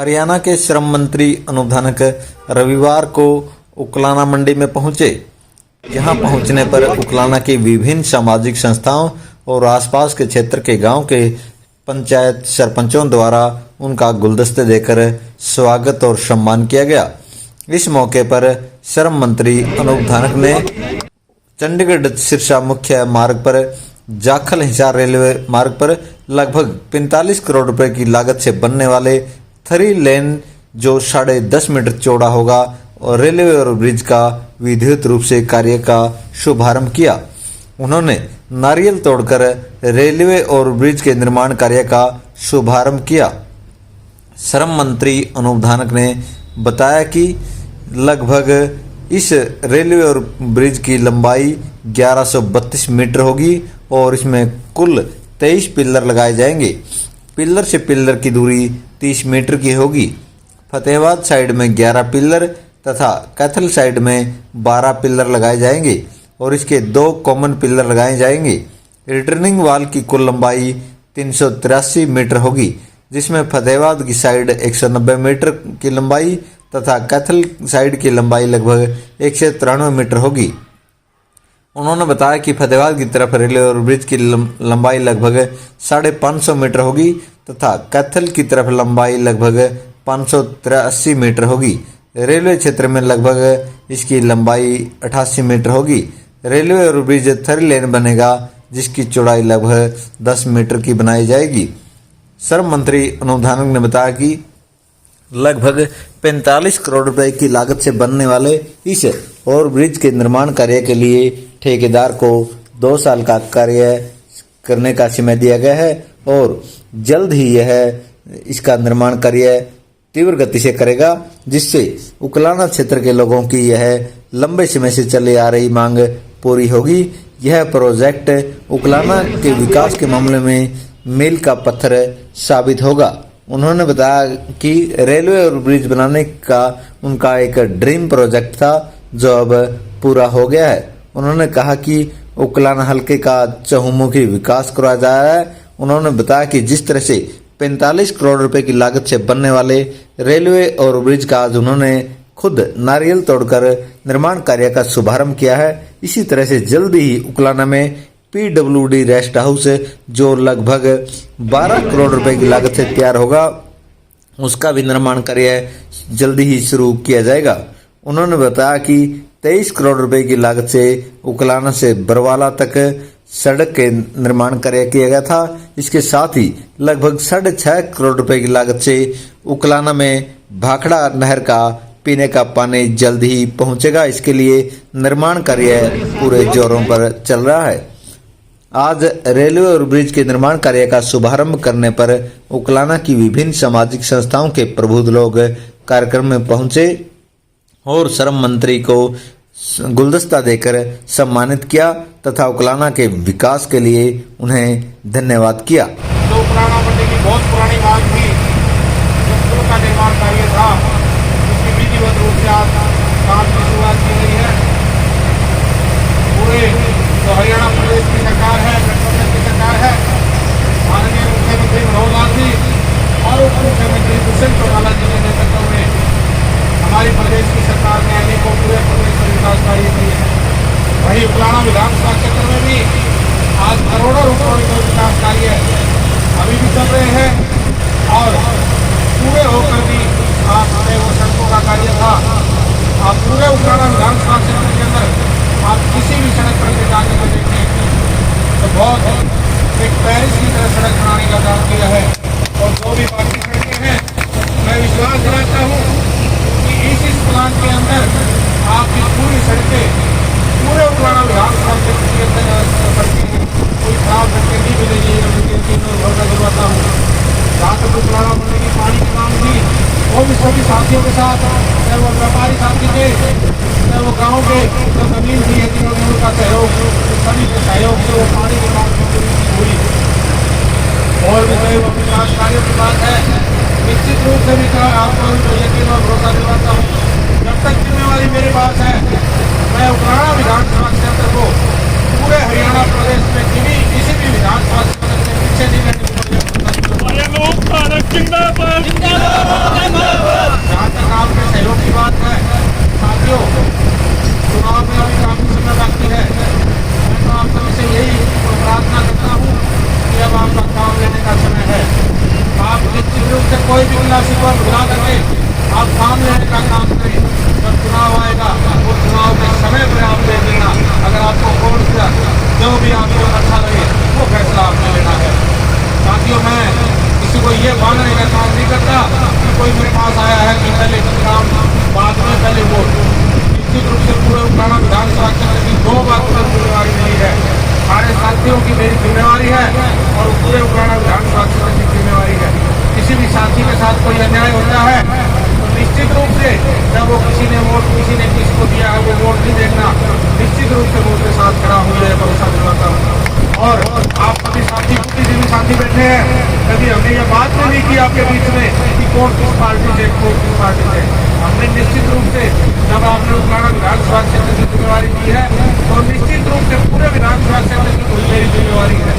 हरियाणा के श्रम मंत्री अनूप धानक रविवार को उकलाना मंडी में पहुंचे। यहां पहुंचने पर उकलाना की विभिन्न सामाजिक संस्थाओं और आसपास के क्षेत्र के गांव के पंचायत सरपंचों द्वारा उनका गुलदस्ते देकर स्वागत और सम्मान किया गया। इस मौके पर श्रम मंत्री अनूप धानक ने चंडीगढ़ सिरसा मुख्य मार्ग पर जाखल हिसार रेलवे मार्ग पर लगभग 45 करोड़ रुपए की लागत से बनने वाले 3 लेन जो 10.5 मीटर चौड़ा होगा और रेलवे और ब्रिज का विद्युत रूप से कार्य का शुभारंभ किया। उन्होंने नारियल तोड़कर रेलवे और ब्रिज के निर्माण कार्य का शुभारंभ किया। श्रम मंत्री अनूप धानक ने बताया कि लगभग इस रेलवे और ब्रिज की लंबाई 1132 मीटर होगी और इसमें कुल 23 पिलर लगाए जाएंगे। पिलर से पिलर की दूरी 30 मीटर की होगी। फतेहाबाद साइड में 11 पिलर तथा कैथल साइड में 12 पिलर लगाए जाएंगे और इसके 2 कॉमन पिलर लगाए जाएंगे। रिटर्निंग वाल की कुल लंबाई 383 मीटर होगी, जिसमें फतेहाबाद की साइड 190 मीटर की लंबाई तथा कैथल साइड की लंबाई लगभग 193 मीटर होगी। उन्होंने बताया कि फतेहाबाद की तरफ रेलवे और ब्रिज की लंबाई लगभग 550 मीटर होगी तथा कैथल की तरफ लंबाई लगभग 583 मीटर होगी। रेलवे क्षेत्र में लगभग इसकी लंबाई 88 मीटर होगी। रेलवे और ब्रिज 3 लेन बनेगा, जिसकी चौड़ाई लगभग 10 मीटर की बनाई जाएगी। श्रम मंत्री अनूप धानक ने बताया कि लगभग 45 करोड़ रुपए की लागत से बनने वाले इस और ब्रिज के निर्माण कार्य के लिए ठेकेदार को 2 साल का कार्य करने का समय दिया गया है और जल्द ही यह इसका निर्माण कार्य तीव्र गति से करेगा, जिससे उकलाना क्षेत्र के लोगों की यह लंबे समय से चली आ रही मांग पूरी होगी। यह प्रोजेक्ट उकलाना के विकास के मामले में मील का पत्थर साबित होगा। उन्होंने बताया कि रेलवे और ब्रिज बनाने का उनका एक ड्रीम प्रोजेक्ट था, जो अब पूरा हो गया है। उन्होंने कहा कि उकलाना हल्के का चहुमुखी विकास करवाया जा रहा है। उन्होंने बताया कि जिस तरह से 45 करोड़ रुपए की लागत से बनने वाले रेलवे और ब्रिज का आज उन्होंने खुद नारियल तोड़कर निर्माण कार्य का शुभारंभ किया है, इसी तरह से जल्द ही उकलाना में PWD रेस्ट हाउस जो लगभग 12 करोड़ रुपए की लागत से तैयार होगा, उसका भी निर्माण कार्य जल्दी ही शुरू किया जाएगा। उन्होंने बताया कि 23 करोड़ रुपए की लागत से उकलाना से बरवाला तक सड़क के निर्माण कार्य किया गया था। इसके साथ ही लगभग 6.5 करोड़ रुपए की लागत से उकलाना में भाखड़ा नहर का पीने का पानी जल्द ही पहुंचेगा। इसके लिए निर्माण कार्य पूरे जोरों पर चल रहा है। आज रेलवे और ब्रिज के निर्माण कार्य का शुभारंभ करने पर उकलाना की विभिन्न सामाजिक संस्थाओं के प्रबुद्ध लोग कार्यक्रम में पहुंचे और श्रम मंत्री को गुलदस्ता देकर सम्मानित किया तथा उकलाना के विकास के लिए उन्हें धन्यवाद किया। तो उकलाना मंडी की बहुत पुरानी मांग थी, पुल का निर्माण कार्य था, उसकी विधिवत रूप से आज काम की शुरुआत की गई है। पूरे तो हरियाणा प्रदेश की सरकार है, गठबंधन की सरकार है, माननीय मुख्यमंत्री मनोहर लाल जी और उप मुख्यमंत्री दुष्यंत चौटाला जी के नेतृत्व में हमारी प्रदेश की सरकार ने अनेकों पूरे प्रदेश में विकास कार्य किए हैं। वहीं उकलाना विधानसभा क्षेत्र में भी आज करोड़ों रुपयों के विकास कार्य अभी भी चल रहे हैं और पूरे होकर भी आप वो सड़कों का कार्य था। आप पूरे उकलाना विधानसभा क्षेत्र के अंदर आप किसी भी सड़क पर के जाने को देखें तो बहुत एक पेरिस की तरह सड़क बनाने का काम किया है। और जो भी बाकी सड़कें हैं, मैं विश्वास दिलाता हूँ कि इस प्लान के अंदर आपकी पूरी सड़कें पूरे उकलाना विधानसभा क्षेत्र के अंदर सड़कें कोई खराब सड़कें नहीं मिलेगी। भरोसा दिलवाता हूँ। जहाँ तक उकलाना मंडी की पानी की मांग थी, वो भी सभी साथियों के साथ, चाहे वो व्यापारी साथी थे, चाहे वो गाँव के जो जमीन थी, जिन्होंने उनका सहयोग, सभी के सहयोग से वो पानी की मांग हुई। और भी कई विकास कार्यों की बात है, निश्चित रूप से भी आपको यकीन और भरोसा दिलवाता हूँ। जब तक जिम्मेवारी मेरे पास है, मैं उकलाना विधानसभा क्षेत्र को पूरे हरियाणा प्रदेश में किसी भी विधानसभा क्षेत्र से पीछे नहीं रहने की भारत जिंदाबाद जहाँ तक आपके सहयोग की बात है साथियों, चुनाव में अभी काफी समय बाकी है। मैं तो आप सभी से यही प्रार्थना करता हूँ कि अब आपका काम लेने का समय है। आप निश्चित रूप से कोई भी उल्लासी को भुला करके आप काम लेने का काम करें। जब चुनाव आएगा वो चुनाव के समय पर आप दे देना। अगर आपको वोट दिया, जो भी आपको अच्छा लगे वो फैसला आपने लेना है। साथियों, मैं किसी को ये मांगने का काम नहीं करता कि कोई मेरे पास आया है कि पहले काम बाद में पहले वोट। निश्चित रूप से पूरे उकाड़ा विधानसभा क्षेत्र की 2 बार कोई जिम्मेवारी नहीं है। सारे साथियों की मेरी जिम्मेवारी है और पूरे उकाड़ा विधानसभा क्षेत्र की जिम्मेवारी है। किसी भी साथी के साथ कोई अन्याय होता है तो निश्चित रूप से जब वो किसी ने किसी को दिया है वो वोट नहीं देखना। निश्चित रूप से वो उसके साथ खड़ा हुए भरोसा दिलाता हूँ। और आप सभी साथी बुद्धिजीवी साथी बैठे हैं, कभी हमने ये बात नहीं की आपके बीच में कि कौन किस पार्टी से कौन किस पार्टी से। हमने निश्चित रूप से जब आपने उकाड़ा विधानसभा क्षेत्र की जिम्मेवारी दी है तो निश्चित रूप से पूरे विधानसभा क्षेत्र की मेरी जिम्मेवारी है।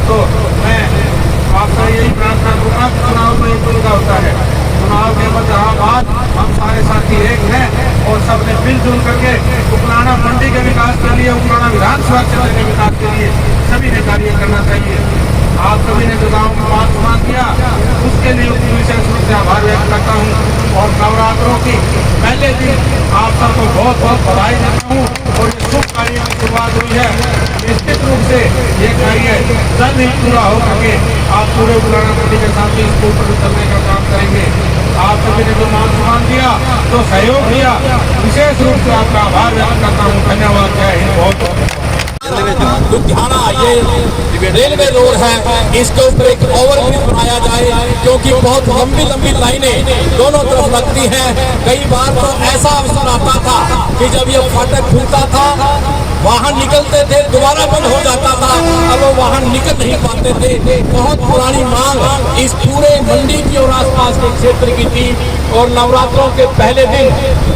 तो मैं आपसे यही प्रार्थना करूँगा कि चुनाव तो एक तरीका होता है। चुनाव के बाद हम सारे साथी एक हैं और सबने मिलजुल करके उकलाना मंडी के विकास के लिए, उकलाना विधानसभा क्षेत्र के विकास के लिए सभी ने कार्य करना चाहिए। आप सभी ने जो गाँव में मान सम्मान किया उसके लिए विशेष रूप से आभार व्यक्त करता हूँ। और नवरात्रों की पहले दिन आप सबको बहुत बहुत बधाई देता हूँ। और ये शुभ कार्य की शुरुआत हुई है। निश्चित रूप से ये कार्य जल्द ही पूरा हो करके आप पूरे उकलाना मंडी के साथ ही स्कूल पर चलने का काम करेंगे। आप सभी ने जो मान सम्मान दिया, जो सहयोग दिया, विशेष रूप से आपका आभार व्यक्त करता हूँ। धन्यवाद। जय हिंद। बहुत बहुत लुधियाना ये रेलवे रोड है, इसके ऊपर एक ओवरब्रिज बनाया जाए क्योंकि बहुत लंबी लंबी लाइनें दोनों तरफ लगती हैं। कई बार तो ऐसा अवसर आता था कि जब ये फाटक खुलता था वाहन निकलते थे, दोबारा बंद हो जाता था, अब वो वाहन निकल नहीं पाते थे। बहुत पुरानी मांग इस पूरे मंडी की और आसपास के क्षेत्र की थी। और नवरात्रों के पहले दिन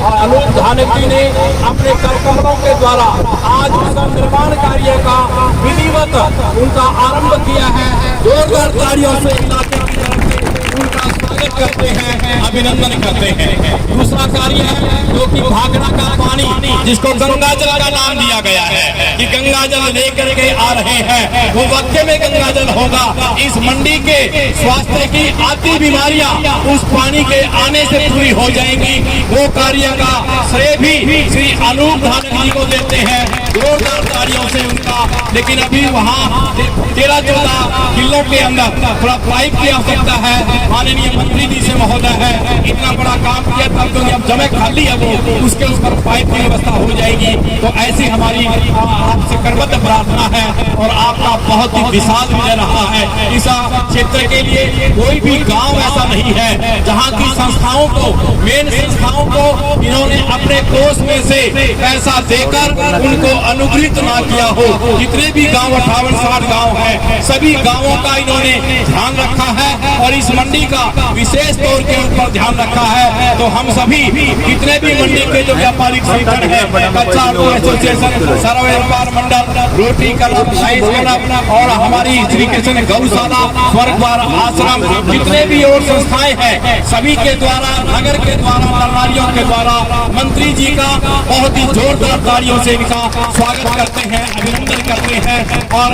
अनूप धानक जी ने अपने कार्यक्रमों के द्वारा आज उसका निर्माण कार्य का विधिवत उनका आरंभ किया है। जोरदार तालियों से इलाके की तरफ से उनका स्वागत करते हैं, अभिनंदन करते हैं। दूसरा कार्य है जो कि भाखड़ा का पानी, जिसको गंगा जल का नाम दिया गया है कि गंगा जल लेकर के आ रहे हैं, वो वाकई में गंगा जल होगा। इस मंडी के स्वास्थ्य की आती बीमारियां उस पानी के आने से पूरी हो जाएंगी। वो कार्य का श्रेय भी श्री अनूप धानक जी को देते हैं। जोरदार तालियों से उनका। लेकिन अभी वहाँ 13-14 किलो के अंदर थोड़ा पाइप की आवश्यकता है। माननीय मंत्री जी से महोदय है, इतना बड़ा काम किया तब तो अब जगह खाली है वो, उसके ऊपर पाइप की व्यवस्था हो जाएगी। तो ऐसी हमारी आपसे करबद्ध प्रार्थना है। और आपका बहुत ही विशाल विजय रहा है। इस क्षेत्र के लिए कोई भी गांव ऐसा नहीं है जहां की संस्थाओं को, मेन संस्थाओं को इन्होंने अपने कोष में से पैसा देकर उनको अनुग्रहित ना किया हो। जितने भी गांव 58-60 गांव हैं, सभी गांवों का इन्होंने ध्यान रखा है और इस मंडी का विशेष तौर के ऊपर ध्यान रखा है। तो हम सभी जितने भी मंडी के जो व्यापारिक संगठन है, कच्चा ऑटो एसोसिएशन, सर्व व्यापार मंडल, रोटी क्लब, साइंस क्लब और हमारी श्री कृष्ण गौशाला, स्वर्ग द्वार आश्रम, जितने भी और संस्थाएं हैं, सभी के द्वारा, नगर के द्वारा, नरनारियों के द्वारा मंत्री जी का बहुत ही जोरदार तालियों से इनका स्वागत करते हैं, अभिनंदन करते हैं। और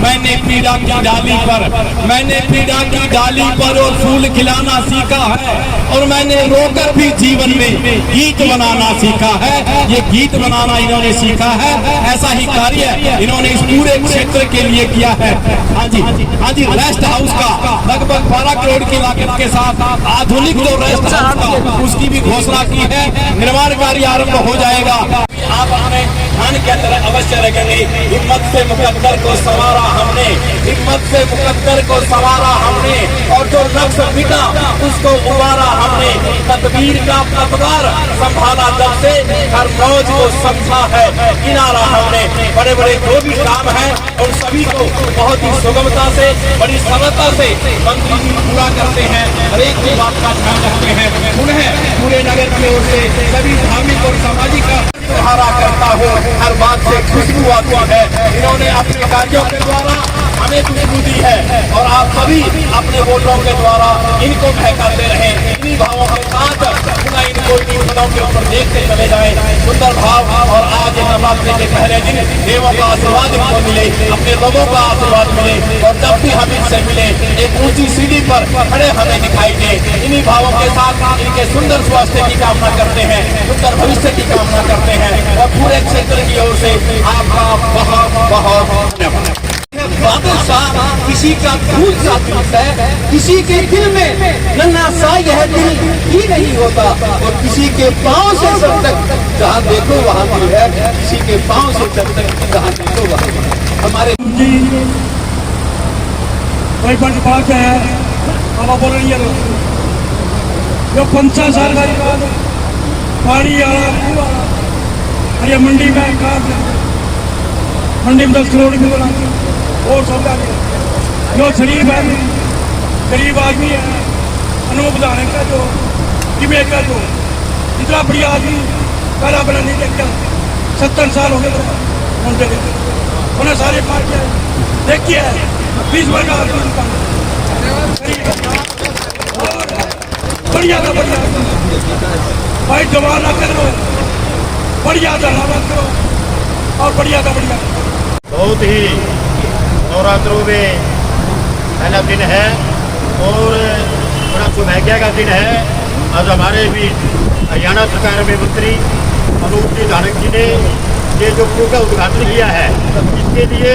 मैंने पीड़ा की डाली पर और फूल खिलाना सीखा है और मैंने रोकर भी जीवन में गीत बनाना सीखा है। ये गीत बनाना इन्होंने सीखा है। ऐसा ही कार्य इन्होंने इस पूरे क्षेत्र के लिए किया है। हाँ जी, रेस्ट हाउस का लगभग 12 करोड़ की लागत के साथ आधुनिक जो रेस्ट हाउस था उसकी भी घोषणा की है। निर्माण कार्य आरंभ हो जाएगा। आप हमें ध्यान के अंदर अवश्य रखेंगे। हिम्मत से मुकद्दर को संवारा हमने, हिम्मत से मुकद्दर को संवारा हमने, और जो नक्श मिटा उसको उबारा हमने। तदबीर का पतवार संभाला जब से हर मौज को समझा है किनारा हमने। बड़े बड़े जो भी काम है उन सभी को बहुत ही सुगमता से, बड़ी सरलता से मंत्री जी पूरा करते हैं। हर एक की बात का ध्यान रखते हैं। उन्हें पूरे नगर की ओर से सभी धार्मिक और सामाजिक सहारा करता हूँ। हर बात से खुशबू आती है। इन्होंने अपने कार्यों के द्वारा हमें खुशबू दी है और आप सभी अपने वोटों के द्वारा इनको महकाते रहे। इन्हीं भावों के साथ पुनः इनको इन्हीं पदों के ऊपर देखते चले जाए। सुंदर भाव। और आज नवरात्रि के पहले दिन देवों का आशीर्वाद इनको मिले, अपने लोगों का आशीर्वाद मिले और जब भी हम इनसे मिले एक ऊंची सीढ़ी पर खड़े हमें दिखाई दे। इन्हीं भावों के साथ इनके सुंदर स्वास्थ्य की कामना करते हैं, सुंदर भविष्य की कामना करते हैं और पूरे क्षेत्र की ओर से आपका बहुत बहुत धन्यवाद। बादल सा किसी का फूल सा दिल है, किसी के दिल में नन्हा सा यह दिल ही नहीं होता और किसी के पाँव से सर तक जहाँ देखो वहाँ दिल है, किसी के पाँव से सर तक जहाँ देखो वहाँ दिल है। हमारे कोई बड़ी बात है अब बोल रही है जो 50 साल का पानी आ रहा अरे मंडी में मंडी में 10 करोड़ की बोला और सौदा जो शरीफ है गरीब आदमी है अनूप दाने का जो किमे का जो इतना बढ़िया आदमी पहला बना नहीं देखता 70 साल हो गए उन्हें सारे पार्टियां देखिए 20 वर्ग का बढ़िया था बढ़िया भाई जवान ना करो बढ़िया था ना करो और बढ़िया था बढ़िया बहुत ही नवरात्रों में पहला दिन है और बड़ा सौभाग्य का दिन है। आज हमारे भी हरियाणा सरकार में मंत्री अनूप जी धानक जी ने ये जो पुल का उद्घाटन किया है इसके लिए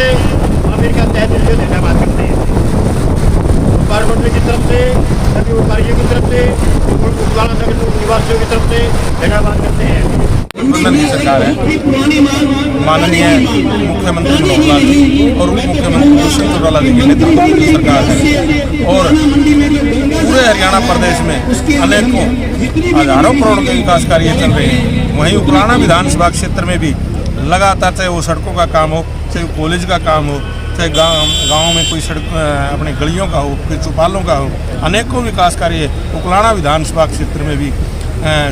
हम इनका तहे दिल से धन्यवाद करते हैं। व्यापार मंडली की तरफ से सभी व्यापारियों की तरफ से उद्घाटन संगठन निवासियों की तरफ से धन्यवाद करते हैं। की सरकार है, माननीय मुख्यमंत्री मनोहर लाल जी और उप मुख्यमंत्री दुष्यंत चौटाला जी के नेतृत्व में सरकार है और पूरे हरियाणा प्रदेश में अनेकों हजारों करोड़ के विकास कार्य चल रहे हैं। वहीं उकलाना विधानसभा क्षेत्र में भी लगातार चाहे वो सड़कों का काम हो, चाहे कॉलेज का काम हो, चाहे गाँव में कोई सड़क अपने गलियों का हो, कोई चौपालों का हो, अनेकों विकास कार्य उकलाना विधानसभा क्षेत्र में भी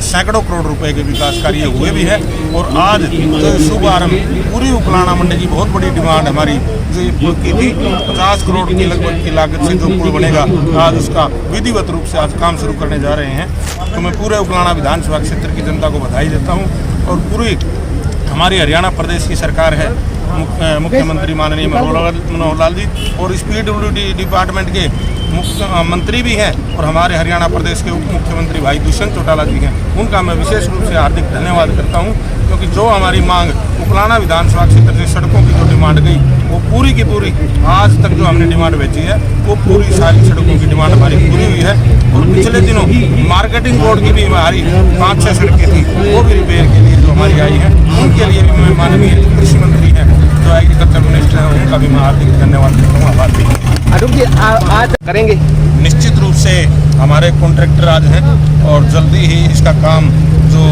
सैकड़ों करोड़ रुपए के विकास कार्य हुए भी है। और आज जो शुभारंभ पूरी उकलाना मंडी की बहुत बड़ी डिमांड हमारी जो ये पुल की थी 50 करोड़ की लगभग की लागत से जो पुल बनेगा आज उसका विधिवत रूप से आज काम शुरू करने जा रहे हैं। तो मैं पूरे उकलाना विधानसभा क्षेत्र की जनता को बधाई देता हूँ और पूरी हमारी हरियाणा प्रदेश की सरकार है, मुख्यमंत्री माननीय मनोहर लाल जी और इस PWD डिपार्टमेंट के मंत्री भी हैं और हमारे हरियाणा प्रदेश के उप मुख्यमंत्री भाई दुष्यंत चौटाला जी हैं। उनका मैं विशेष रूप से हार्दिक धन्यवाद करता हूं क्योंकि जो हमारी मांग उकलाना विधानसभा क्षेत्र से सड़कों की जो डिमांड गई वो पूरी की पूरी आज तक जो हमने डिमांड भेजी है वो पूरी सारी सड़कों की डिमांड हमारी पूरी हुई है। और पिछले दिनों मार्केटिंग रोड की भी हमारी 5-6 सड़कें थी वो भी रिपेयर के लिए जो हमारी आई है उनके लिए भी मैं माननीय कृषि मंत्री हैं जो एग्रीकल्चर मिनिस्टर हैं उनका भी मैं हार्दिक धन्यवाद करता हूँ, आभार भी आज करेंगे। निश्चित रूप से हमारे कॉन्ट्रैक्टर आज हैं और जल्दी ही इसका काम जो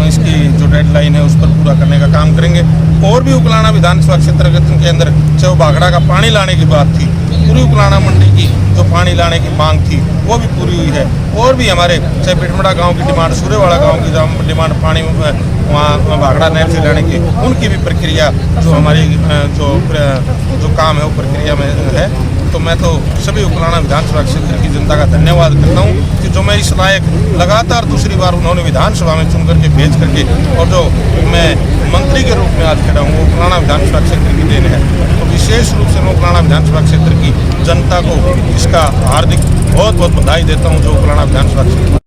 इसकी जो डेडलाइन है उस पर पूरा करने का काम करेंगे। और भी उकलाना विधानसभा क्षेत्र के अंदर चाहे वो बागड़ा का पानी लाने की बात थी, पूरी उकलाना मंडी की जो पानी लाने की मांग थी वो भी पूरी हुई है। और भी हमारे चाहे पिटमड़ा गांव की डिमांड, सूर्यवाड़ा गांव की डिमांड पानी वहाँ बागड़ा नहर से लाने की उनकी भी प्रक्रिया जो हमारी जो काम है वो प्रक्रिया में है। तो मैं तो सभी उकलाना विधानसभा क्षेत्र की जनता का धन्यवाद करता हूँ कि जो मैं इस लायक लगातार दूसरी बार उन्होंने विधानसभा में चुन करके भेज करके और जो मैं मंत्री के रूप में आज खड़ा हूँ वो उकलाना विधानसभा क्षेत्र की देन है। तो विशेष रूप से मैं उकलाना विधानसभा क्षेत्र की जनता को इसका हार्दिक बहुत बहुत बधाई देता हूँ जो उकलाना विधानसभा क्षेत्र